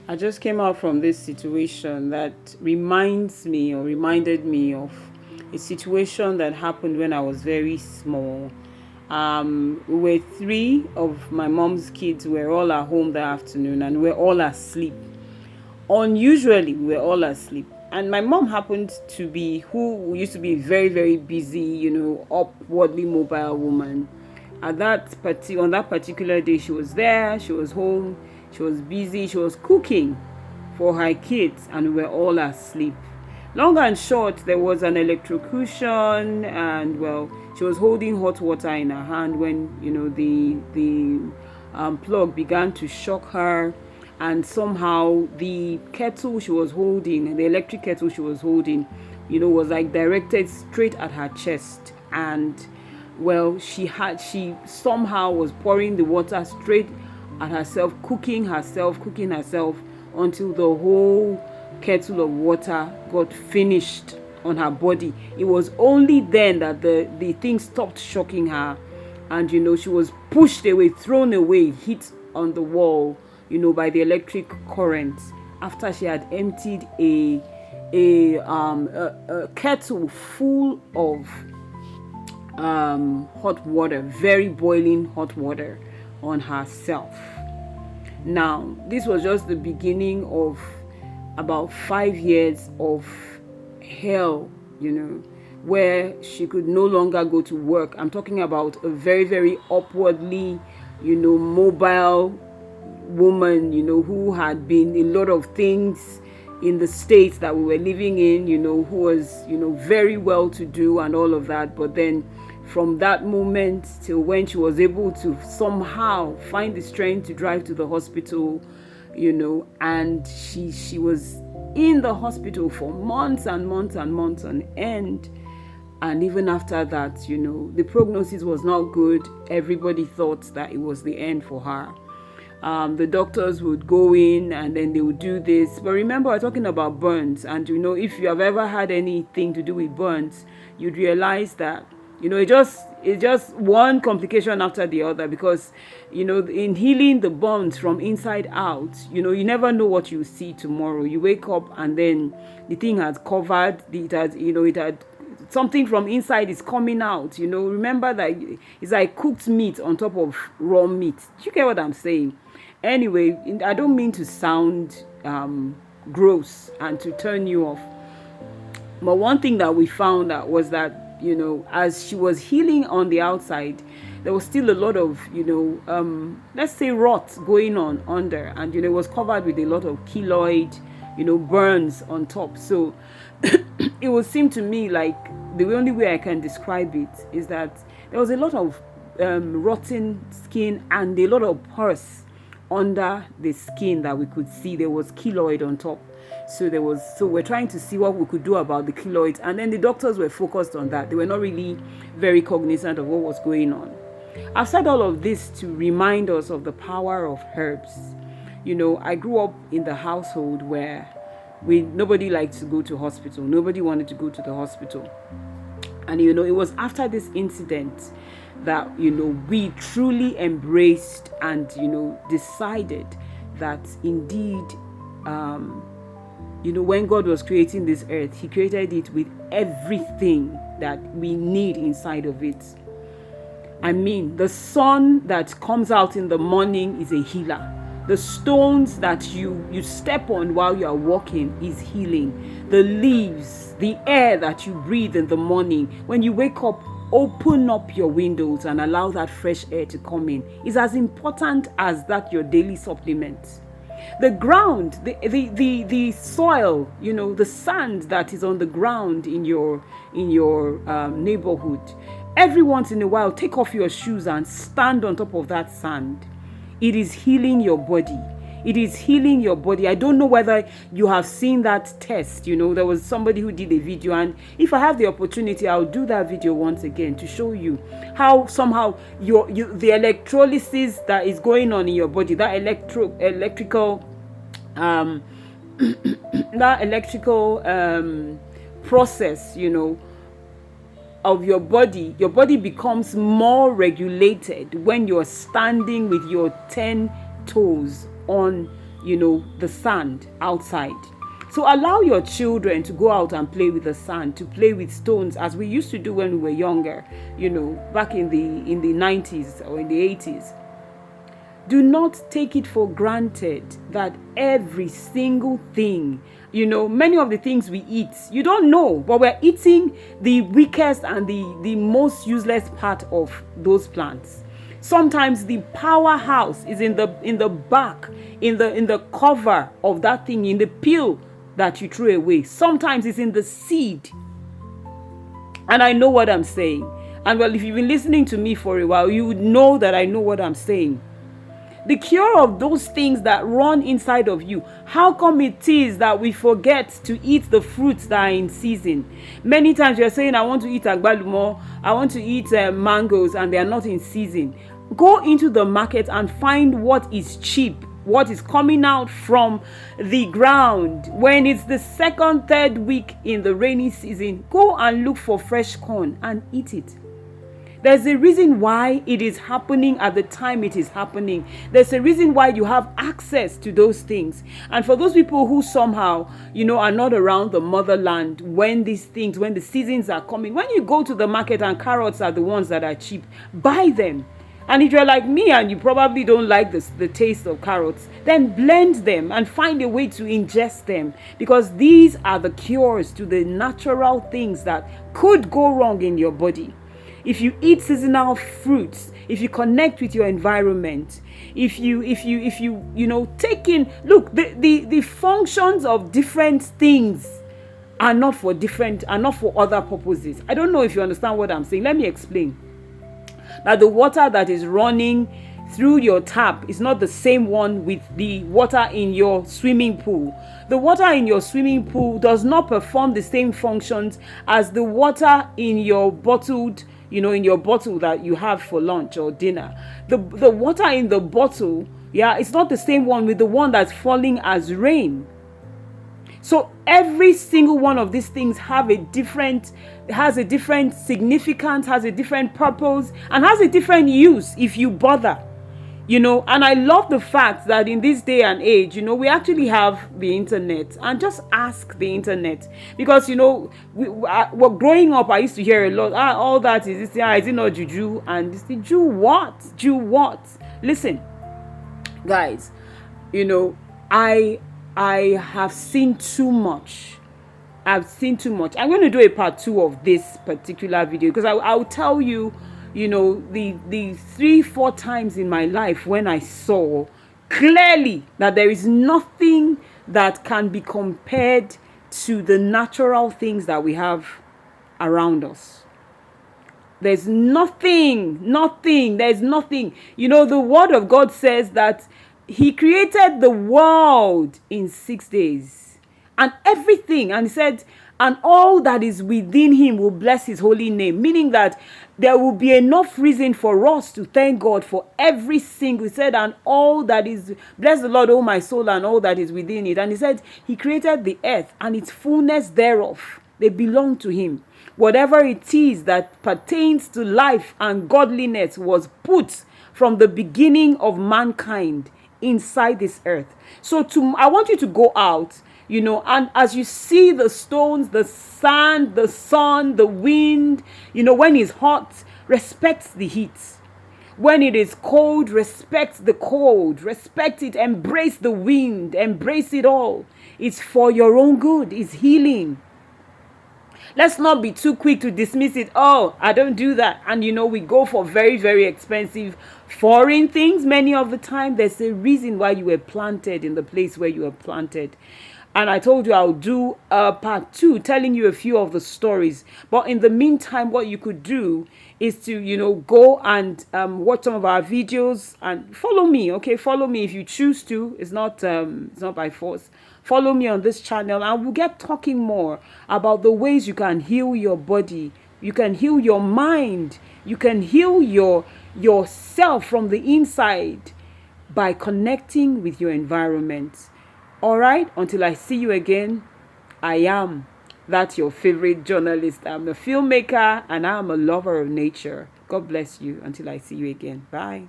I just came out from this situation that reminds me or reminded me of a situation that happened when I was very small. We were three of my mom's kids were all at home that afternoon and we were all asleep. Unusually, we were all asleep. And my mom happened to be who used to be very, very busy, upwardly mobile woman. On that particular day, she was there, she was home, she was busy, she was cooking for her kids, and we were all asleep. Long and short, there was an electrocution, and well, she was holding hot water in her hand when the plug began to shock her, and somehow the kettle she was holding, the electric kettle she was holding, was like directed straight at her chest. And well, she somehow was pouring the water straight at herself, cooking herself until the whole kettle of water got finished on her body. It was only then that the thing stopped shocking her, and she was pushed away, thrown away, hit on the wall, by the electric current, after she had emptied a kettle full of hot water, very boiling hot water, on herself. Now, this was just the beginning of about 5 years of hell, where she could no longer go to work. I'm talking about a very, very upwardly, mobile woman, who had been a lot of things in the states that we were living in, who was, very well to do and all of that. But then from that moment till when she was able to somehow find the strength to drive to the hospital, and she was in the hospital for months and months and months on end. And even after that, the prognosis was not good. Everybody thought that it was the end for her. The doctors would go in and then they would do this. But remember, we're talking about burns. And, if you have ever had anything to do with burns, you'd realize that, it's just one complication after the other, because, in healing the burns from inside out, you never know what you see tomorrow. You wake up and then the thing has covered, it had something from inside is coming out. Remember that it's like cooked meat on top of raw meat. Do you get what I'm saying? Anyway, I don't mean to sound gross and to turn you off, but one thing that we found out was that, as she was healing on the outside, there was still a lot of, let's say rot going on under, and, it was covered with a lot of keloid, burns on top. So it would seem to me like the only way I can describe it is that there was a lot of rotten skin and a lot of pus under the skin that we could see. There was keloid on top. So we're trying to see what we could do about the keloids, and then the doctors were focused on that. They were not really very cognizant of what was going on. I've said all of this to remind us of the power of herbs. I grew up in the household where nobody liked to go to hospital. Nobody wanted to go to the hospital. And, it was after this incident that, we truly embraced and, decided that indeed, when God was creating this earth, he created it with everything that we need inside of it. I mean, the sun that comes out in the morning is a healer. The stones that you step on while you are walking is healing. The leaves, the air that you breathe in the morning, when you wake up, open up your windows and allow that fresh air to come in, is as important as that your daily supplement. The ground, the soil, the sand that is on the ground in your neighborhood. Every once in a while, take off your shoes and stand on top of that sand. It is healing your body. It is healing your body. I don't know whether you have seen that test. There was somebody who did a video, and if I have the opportunity, I'll do that video once again to show you how somehow the electrolysis that is going on in your body, that electrical process, of your body becomes more regulated when you're standing with your 10 toes on, the sand outside. So allow your children to go out and play with the sand, to play with stones, as we used to do when we were younger, back in the 90s or in the 80s. Do not take it for granted that every single thing, many of the things we eat, you don't know, but we're eating the weakest and the most useless part of those plants. Sometimes the powerhouse is in the back, in the cover of that thing, in the peel that you threw away. Sometimes it's in the seed. And I know what I'm saying. And well, if you've been listening to me for a while, you would know that I know what I'm saying. The cure of those things that run inside of you. How come it is that we forget to eat the fruits that are in season? Many times you're saying, I want to eat agbalumo, I want to eat mangoes, and they are not in season. Go into the market and find what is cheap, what is coming out from the ground. When it's the second, third week in the rainy season, go and look for fresh corn and eat it. There's a reason why it is happening at the time it is happening. There's a reason why you have access to those things. And for those people who somehow, are not around the motherland when the seasons are coming, when you go to the market and carrots are the ones that are cheap, buy them. And if you're like me and you probably don't like the taste of carrots, then blend them and find a way to ingest them, because these are the cures to the natural things that could go wrong in your body. If you eat seasonal fruits, if you connect with your environment, if you take in, look, the functions of different things are not for other purposes. I don't know if you understand what I'm saying. Let me explain. That the water that is running through your tap is not the same one with the water in your swimming pool. The water in your swimming pool does not perform the same functions as the water in your bottled, in your bottle that you have for lunch or dinner. The water in the bottle, it's not the same one with the one that's falling as rain. So every single one of these things has a different significance, has a different purpose, and has a different use if you bother. And I love the fact that in this day and age, we actually have the internet, and just ask the internet, because we're growing up, I used to hear a lot, all that is it not juju? And this juju what? Listen, guys, I have seen too much. I'm going to do a part 2 of this particular video, because I'll tell you, the 3-4 times in my life when I saw clearly that there is nothing that can be compared to the natural things that we have around us. There's nothing. There's nothing. The word of God says that He created the world in 6 days, and everything, and He said, and all that is within Him will bless His holy name, meaning that there will be enough reason for us to thank God for every single. He said, and all that is, bless the Lord, O my soul, and all that is within it. And He said He created the earth and its fullness thereof. They belong to Him. Whatever it is that pertains to life and godliness was put from the beginning of mankind inside this earth. So I want you to go out, and as you see the stones, the sand, the sun, the wind, when it's hot, respect the heat. When it is cold, respect the cold. Respect it. Embrace the wind. Embrace it all. It's for your own good. It's healing. Let's not be too quick to dismiss it. Oh, I don't do that. And we go for very, very expensive foreign things. Many of the time, there's a reason why you were planted in the place where you were planted. And I told you I'll do part 2, telling you a few of the stories. But in the meantime, what you could do is to, go and watch some of our videos and follow me. Okay, follow me if you choose to. It's not by force. Follow me on this channel, and we'll get talking more about the ways you can heal your body. You can heal your mind. You can heal yourself from the inside by connecting with your environment. All right, until I see you again, I am that your favorite journalist. I'm a filmmaker, and I'm a lover of nature. God bless you until I see you again. Bye.